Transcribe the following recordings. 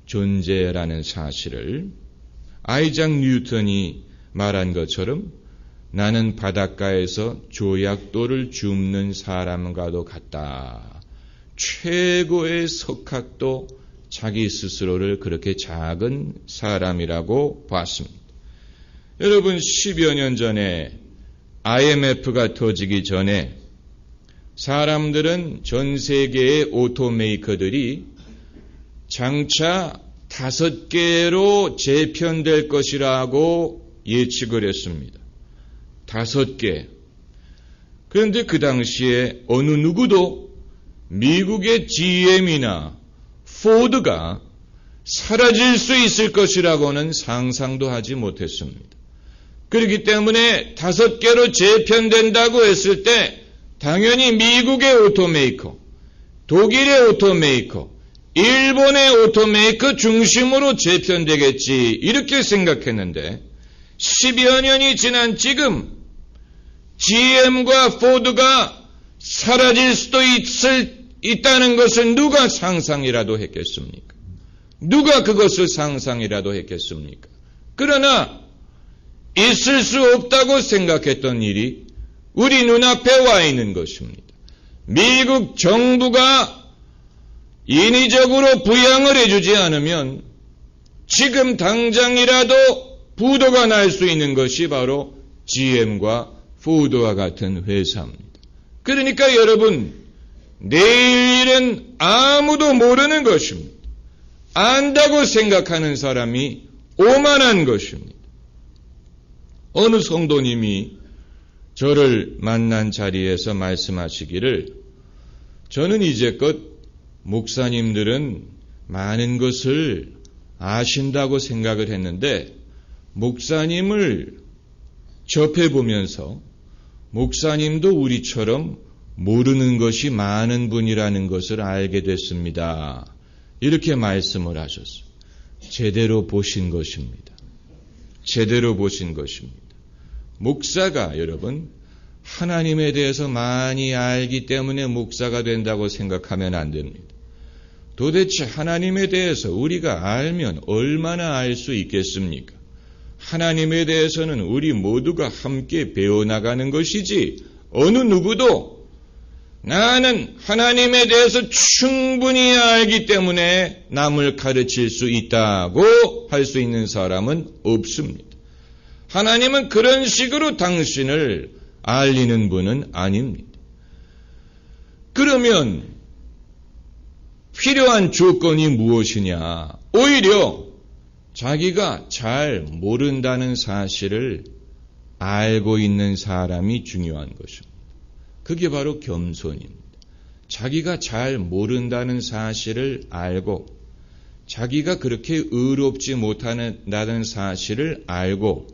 존재라는 사실을 아이작 뉴턴이 말한 것처럼 나는 바닷가에서 조약돌을 줍는 사람과도 같다. 최고의 석학도 자기 스스로를 그렇게 작은 사람이라고 봤습니다. 여러분, 10여 년 전에 IMF가 터지기 전에 사람들은 전 세계의 오토메이커들이 장차 5개로 재편될 것이라고 예측을 했습니다. 5개. 그런데 그 당시에 어느 누구도 미국의 GM이나 포드가 사라질 수 있을 것이라고는 상상도 하지 못했습니다. 그렇기 때문에 5개로 재편된다고 했을 때 당연히 미국의 오토메이커, 독일의 오토메이커, 일본의 오토메이커 중심으로 재편되겠지 이렇게 생각했는데 10여 년이 지난 지금 GM과 포드가 사라질 수도 있다는 것을 누가 상상이라도 했겠습니까? 누가 그것을 상상이라도 했겠습니까? 그러나 있을 수 없다고 생각했던 일이 우리 눈앞에 와 있는 것입니다. 미국 정부가 인위적으로 부양을 해주지 않으면 지금 당장이라도 부도가 날 수 있는 것이 바로 GM과 포드와 같은 회사입니다. 그러니까 여러분, 내일 일은 아무도 모르는 것입니다. 안다고 생각하는 사람이 오만한 것입니다. 어느 성도님이 저를 만난 자리에서 말씀하시기를 저는 이제껏 목사님들은 많은 것을 아신다고 생각을 했는데 목사님을 접해보면서 목사님도 우리처럼 모르는 것이 많은 분이라는 것을 알게 됐습니다. 이렇게 말씀을 하셨어요. 제대로 보신 것입니다. 제대로 보신 것입니다. 목사가 여러분 하나님에 대해서 많이 알기 때문에 목사가 된다고 생각하면 안 됩니다. 도대체 하나님에 대해서 우리가 알면 얼마나 알 수 있겠습니까? 하나님에 대해서는 우리 모두가 함께 배워나가는 것이지 어느 누구도 나는 하나님에 대해서 충분히 알기 때문에 남을 가르칠 수 있다고 할 수 있는 사람은 없습니다. 하나님은 그런 식으로 당신을 알리는 분은 아닙니다. 그러면 필요한 조건이 무엇이냐? 오히려 자기가 잘 모른다는 사실을 알고 있는 사람이 중요한 것입니다. 그게 바로 겸손입니다. 자기가 잘 모른다는 사실을 알고 자기가 그렇게 의롭지 못한다는 사실을 알고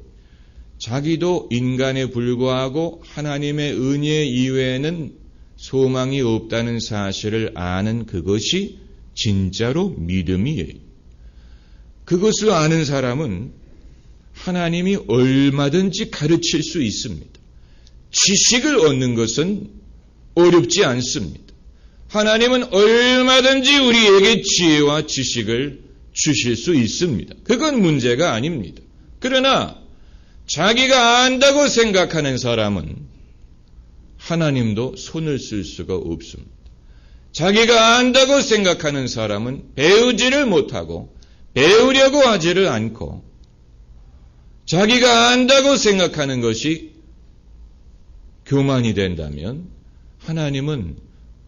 자기도 인간에 불과하고 하나님의 은혜 이외에는 소망이 없다는 사실을 아는 그것이 진짜로 믿음이에요. 그것을 아는 사람은 하나님이 얼마든지 가르칠 수 있습니다. 지식을 얻는 것은 어렵지 않습니다. 하나님은 얼마든지 우리에게 지혜와 지식을 주실 수 있습니다. 그건 문제가 아닙니다. 그러나 자기가 안다고 생각하는 사람은 하나님도 손을 쓸 수가 없습니다. 자기가 안다고 생각하는 사람은 배우지를 못하고 배우려고 하지를 않고 자기가 안다고 생각하는 것이 교만이 된다면 하나님은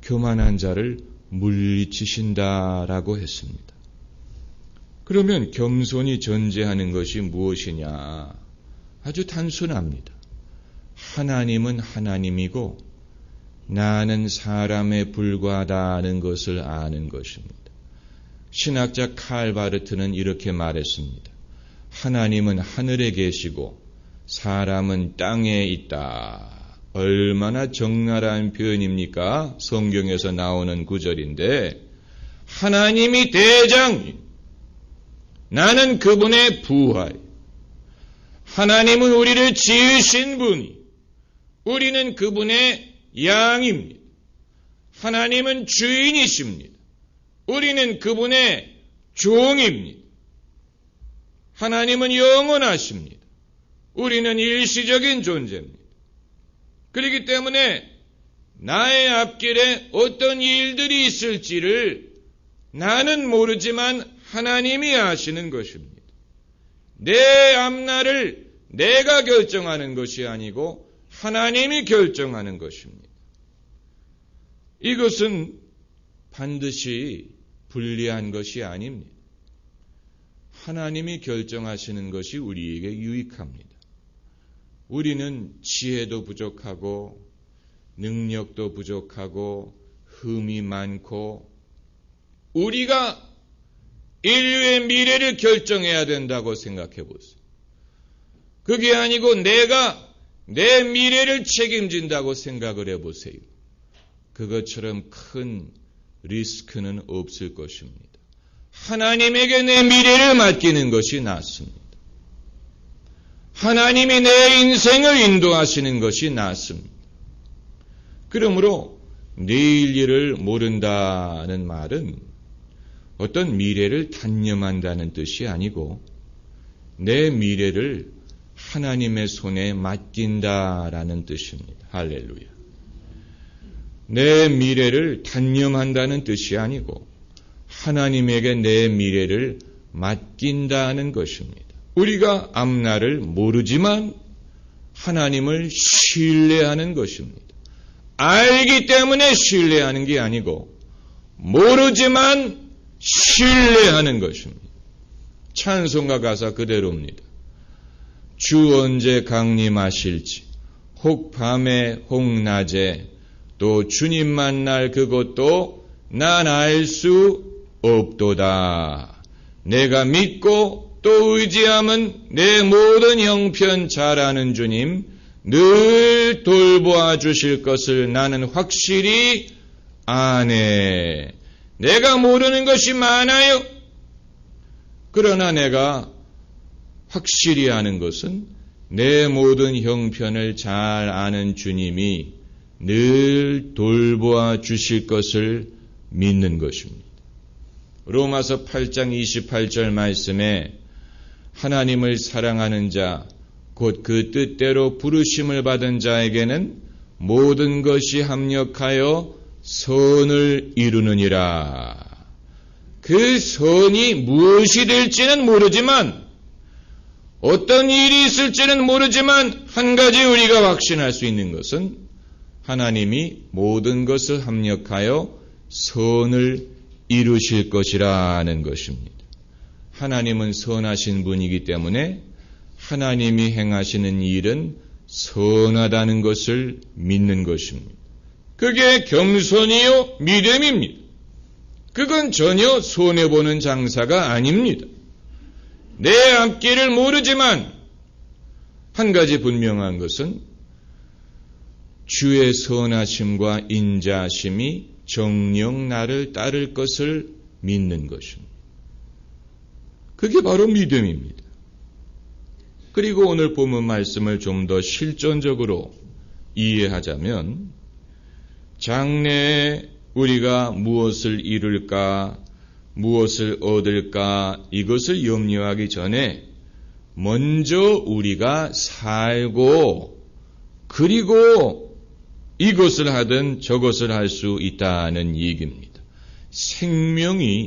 교만한 자를 물리치신다라고 했습니다. 그러면 겸손이 전제하는 것이 무엇이냐? 아주 단순합니다. 하나님은 하나님이고 나는 사람에 불과하다는 것을 아는 것입니다. 신학자 칼 바르트는 이렇게 말했습니다. 하나님은 하늘에 계시고 사람은 땅에 있다. 얼마나 적나라한 표현입니까? 성경에서 나오는 구절인데 하나님이 대장, 나는 그분의 부하이. 하나님은 우리를 지으신 분이, 우리는 그분의 양입니다. 하나님은 주인이십니다. 우리는 그분의 종입니다. 하나님은 영원하십니다. 우리는 일시적인 존재입니다. 그렇기 때문에 나의 앞길에 어떤 일들이 있을지를 나는 모르지만 하나님이 아시는 것입니다. 내 앞날을 내가 결정하는 것이 아니고 하나님이 결정하는 것입니다. 이것은 반드시 불리한 것이 아닙니다. 하나님이 결정하시는 것이 우리에게 유익합니다. 우리는 지혜도 부족하고 능력도 부족하고 흠이 많고 우리가 인류의 미래를 결정해야 된다고 생각해 보세요. 그게 아니고 내가 내 미래를 책임진다고 생각을 해 보세요. 그것처럼 큰 리스크는 없을 것입니다. 하나님에게 내 미래를 맡기는 것이 낫습니다. 하나님이 내 인생을 인도하시는 것이 낫습니다. 그러므로 내일 일을 모른다는 말은 어떤 미래를 단념한다는 뜻이 아니고 내 미래를 하나님의 손에 맡긴다라는 뜻입니다. 할렐루야. 내 미래를 단념한다는 뜻이 아니고 하나님에게 내 미래를 맡긴다는 것입니다. 우리가 앞날을 모르지만 하나님을 신뢰하는 것입니다. 알기 때문에 신뢰하는 게 아니고 모르지만 신뢰하는 것입니다. 찬송가 가사 그대로입니다. 주 언제 강림하실지 혹 밤에 혹 낮에 또 주님 만날 그것도 난 알 수 없도다. 내가 믿고 또 의지함은 내 모든 형편 잘 아는 주님 늘 돌보아 주실 것을 나는 확실히 아네. 내가 모르는 것이 많아요. 그러나 내가 확실히 아는 것은 내 모든 형편을 잘 아는 주님이 늘 돌보아 주실 것을 믿는 것입니다. 로마서 8장 28절 말씀에 하나님을 사랑하는 자, 곧 그 뜻대로 부르심을 받은 자에게는 모든 것이 합력하여 선을 이루느니라. 그 선이 무엇이 될지는 모르지만 어떤 일이 있을지는 모르지만 한 가지 우리가 확신할 수 있는 것은 하나님이 모든 것을 합력하여 선을 이루실 것이라는 것입니다. 하나님은 선하신 분이기 때문에 하나님이 행하시는 일은 선하다는 것을 믿는 것입니다. 그게 겸손이요 믿음입니다. 그건 전혀 손해보는 장사가 아닙니다. 내 앞길을 모르지만 한 가지 분명한 것은 주의 선하심과 인자하심이 정녕 나를 따를 것을 믿는 것입니다. 그게 바로 믿음입니다. 그리고 오늘 본문 말씀을 좀 더 실존적으로 이해하자면 장래에 우리가 무엇을 이룰까, 무엇을 얻을까 이것을 염려하기 전에 먼저 우리가 살고 그리고 이것을 하든 저것을 할 수 있다는 얘기입니다. 생명이